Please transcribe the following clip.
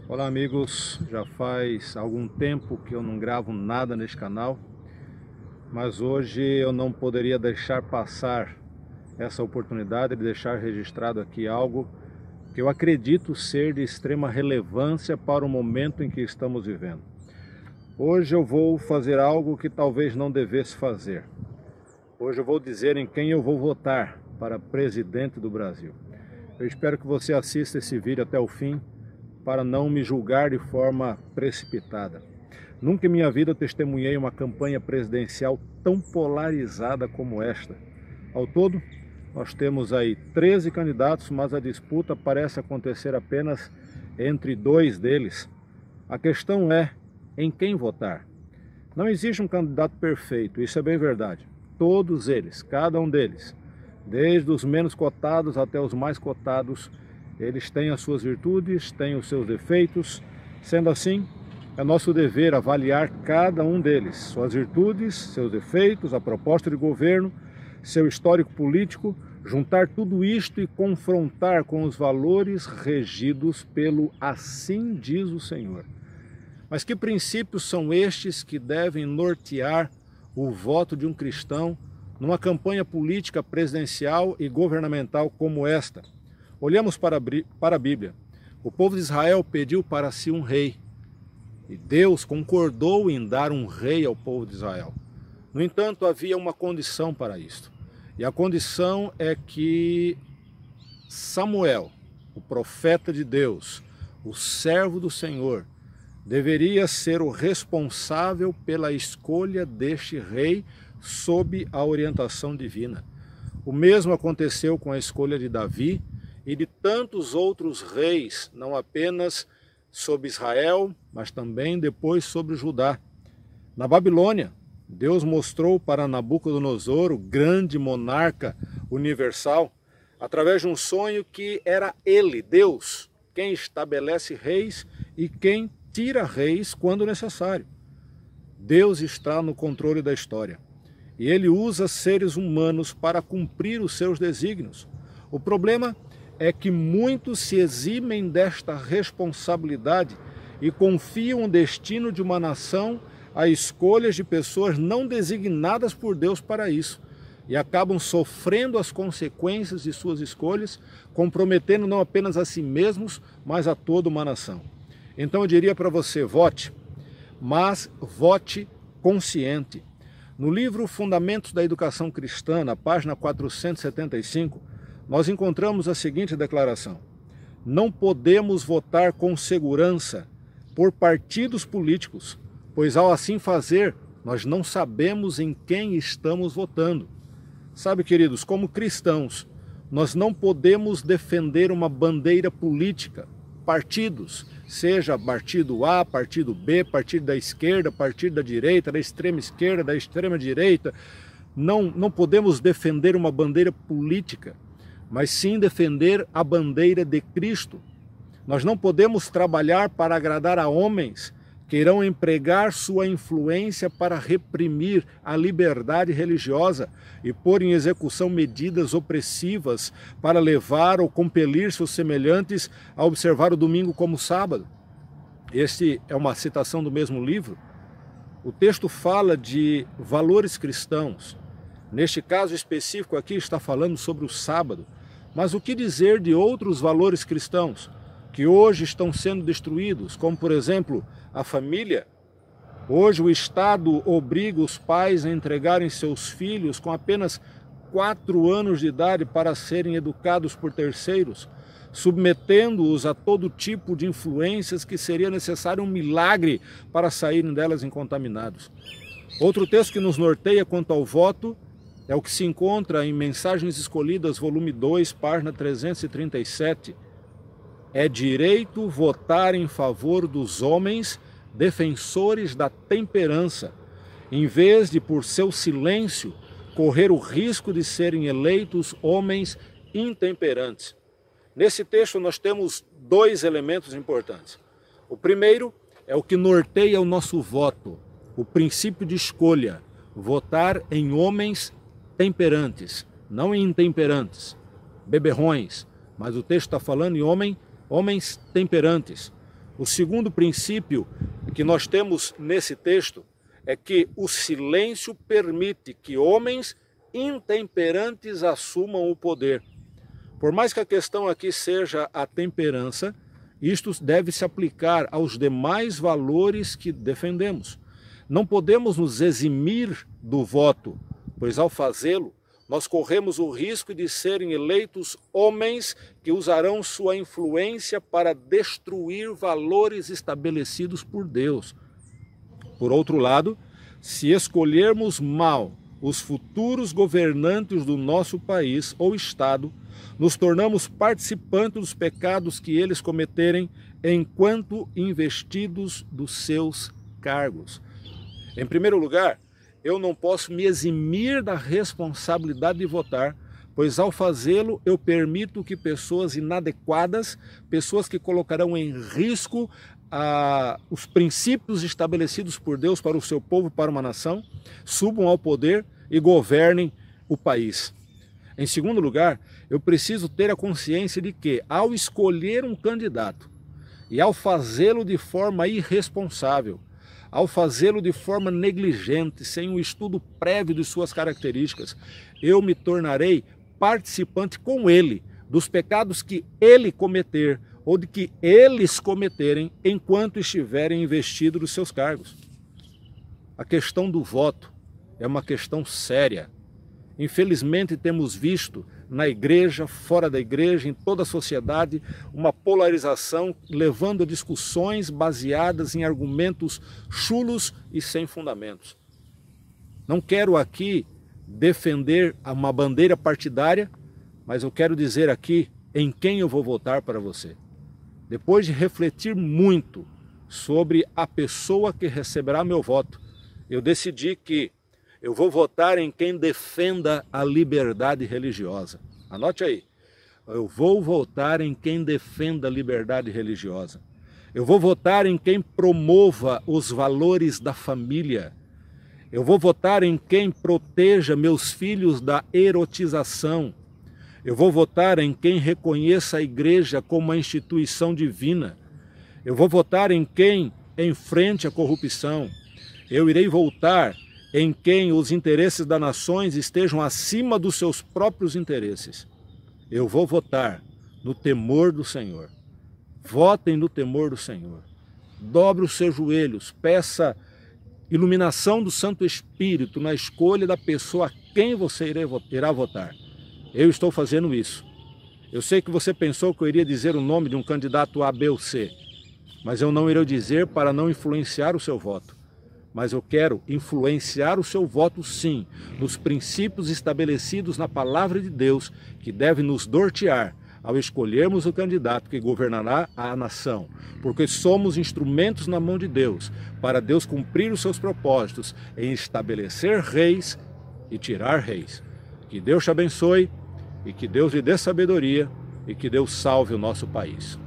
Olá amigos, já faz algum tempo que eu não gravo nada neste canal, mas hoje eu não poderia deixar passar essa oportunidade de deixar registrado aqui algo que eu acredito ser de extrema relevância para o momento em que estamos vivendo. Hoje eu vou fazer algo que talvez não devesse fazer. Hoje eu vou dizer em quem eu vou votar para presidente do Brasil. Eu espero que você assista esse vídeo até o fim, para não me julgar de forma precipitada. Nunca em minha vida eu testemunhei uma campanha presidencial tão polarizada como esta. Ao todo, nós temos aí 13 candidatos, mas a disputa parece acontecer apenas entre 2 deles. A questão é em quem votar. Não existe um candidato perfeito, isso é bem verdade. Todos eles, cada um deles, desde os menos cotados até os mais cotados, eles têm as suas virtudes, têm os seus defeitos. Sendo assim, é nosso dever avaliar cada um deles, suas virtudes, seus defeitos, a proposta de governo, seu histórico político, juntar tudo isto e confrontar com os valores regidos pelo assim diz o Senhor. Mas que princípios são estes que devem nortear o voto de um cristão numa campanha política presidencial e governamental como esta? Olhamos para a Bíblia. O povo de Israel pediu para si um rei. E Deus concordou em dar um rei ao povo de Israel. No entanto, havia uma condição para isto. E a condição é que Samuel, o profeta de Deus, o servo do Senhor, deveria ser o responsável pela escolha deste rei sob a orientação divina. O mesmo aconteceu com a escolha de Davi e de tantos outros reis, não apenas sobre Israel, mas também depois sobre Judá. Na Babilônia, Deus mostrou para Nabucodonosor, o grande monarca universal, através de um sonho que era ele, Deus, quem estabelece reis e quem tira reis quando necessário. Deus está no controle da história e ele usa seres humanos para cumprir os seus desígnios. O problema é que muitos se eximem desta responsabilidade e confiam o destino de uma nação a escolhas de pessoas não designadas por Deus para isso, e acabam sofrendo as consequências de suas escolhas, comprometendo não apenas a si mesmos, mas a toda uma nação. Então eu diria para você, vote, mas vote consciente. No livro Fundamentos da Educação Cristã, na página 475, nós encontramos a seguinte declaração: não podemos votar com segurança por partidos políticos, pois ao assim fazer, nós não sabemos em quem estamos votando. Sabe, queridos, como cristãos, nós não podemos defender uma bandeira política, partidos, seja partido A, partido B, partido da esquerda, partido da direita, da extrema esquerda, da extrema direita. Não podemos defender uma bandeira política, mas sim defender a bandeira de Cristo. Nós não podemos trabalhar para agradar a homens que irão empregar sua influência para reprimir a liberdade religiosa e pôr em execução medidas opressivas para levar ou compelir seus semelhantes a observar o domingo como sábado. Este é uma citação do mesmo livro. O texto fala de valores cristãos. Neste caso específico aqui está falando sobre o sábado. Mas o que dizer de outros valores cristãos que hoje estão sendo destruídos, como por exemplo a família? Hoje o Estado obriga os pais a entregarem seus filhos com apenas 4 anos de idade para serem educados por terceiros, submetendo-os a todo tipo de influências que seria necessário um milagre para saírem delas incontaminados. Outro texto que nos norteia quanto ao voto é o que se encontra em Mensagens Escolhidas, volume 2, página 337. É direito votar em favor dos homens defensores da temperança, em vez de, por seu silêncio, correr o risco de serem eleitos homens intemperantes. Nesse texto nós temos 2 elementos importantes. O primeiro é o que norteia o nosso voto, o princípio de escolha, votar em homens temperantes, não em intemperantes, beberrões, mas o texto está falando em homens temperantes. O segundo princípio que nós temos nesse texto é que o silêncio permite que homens intemperantes assumam o poder. Por mais que a questão aqui seja a temperança, isto deve se aplicar aos demais valores que defendemos. Não podemos nos eximir do voto, pois ao fazê-lo, nós corremos o risco de serem eleitos homens que usarão sua influência para destruir valores estabelecidos por Deus. Por outro lado, se escolhermos mal os futuros governantes do nosso país ou estado, nos tornamos participantes dos pecados que eles cometerem enquanto investidos dos seus cargos. Em primeiro lugar, eu não posso me eximir da responsabilidade de votar, pois ao fazê-lo eu permito que pessoas inadequadas, pessoas que colocarão em risco os princípios estabelecidos por Deus para o seu povo, para uma nação, subam ao poder e governem o país. Em segundo lugar, eu preciso ter a consciência de que, ao escolher um candidato e ao fazê-lo de forma irresponsável, ao fazê-lo de forma negligente, sem um estudo prévio de suas características, eu me tornarei participante com ele dos pecados que ele cometer ou de que eles cometerem enquanto estiverem investidos dos seus cargos. A questão do voto é uma questão séria. Infelizmente temos visto na igreja, fora da igreja, em toda a sociedade, uma polarização levando a discussões baseadas em argumentos chulos e sem fundamentos. Não quero aqui defender uma bandeira partidária, mas eu quero dizer aqui em quem eu vou votar para você. Depois de refletir muito sobre a pessoa que receberá meu voto, eu decidi que eu vou votar em quem defenda a liberdade religiosa. Anote aí. Eu vou votar em quem defenda a liberdade religiosa. Eu vou votar em quem promova os valores da família. Eu vou votar em quem proteja meus filhos da erotização. Eu vou votar em quem reconheça a igreja como uma instituição divina. Eu vou votar em quem enfrente a corrupção. Eu irei votar em quem os interesses das nações estejam acima dos seus próprios interesses. Eu vou votar no temor do Senhor. Votem no temor do Senhor. Dobre os seus joelhos, peça iluminação do Santo Espírito na escolha da pessoa a quem você irá votar. Eu estou fazendo isso. Eu sei que você pensou que eu iria dizer o nome de um candidato A, B ou C, mas eu não irei dizer para não influenciar o seu voto. Mas eu quero influenciar o seu voto sim, nos princípios estabelecidos na palavra de Deus, que deve nos nortear ao escolhermos o candidato que governará a nação, porque somos instrumentos na mão de Deus, para Deus cumprir os seus propósitos em estabelecer reis e tirar reis. Que Deus te abençoe e que Deus lhe dê sabedoria e que Deus salve o nosso país.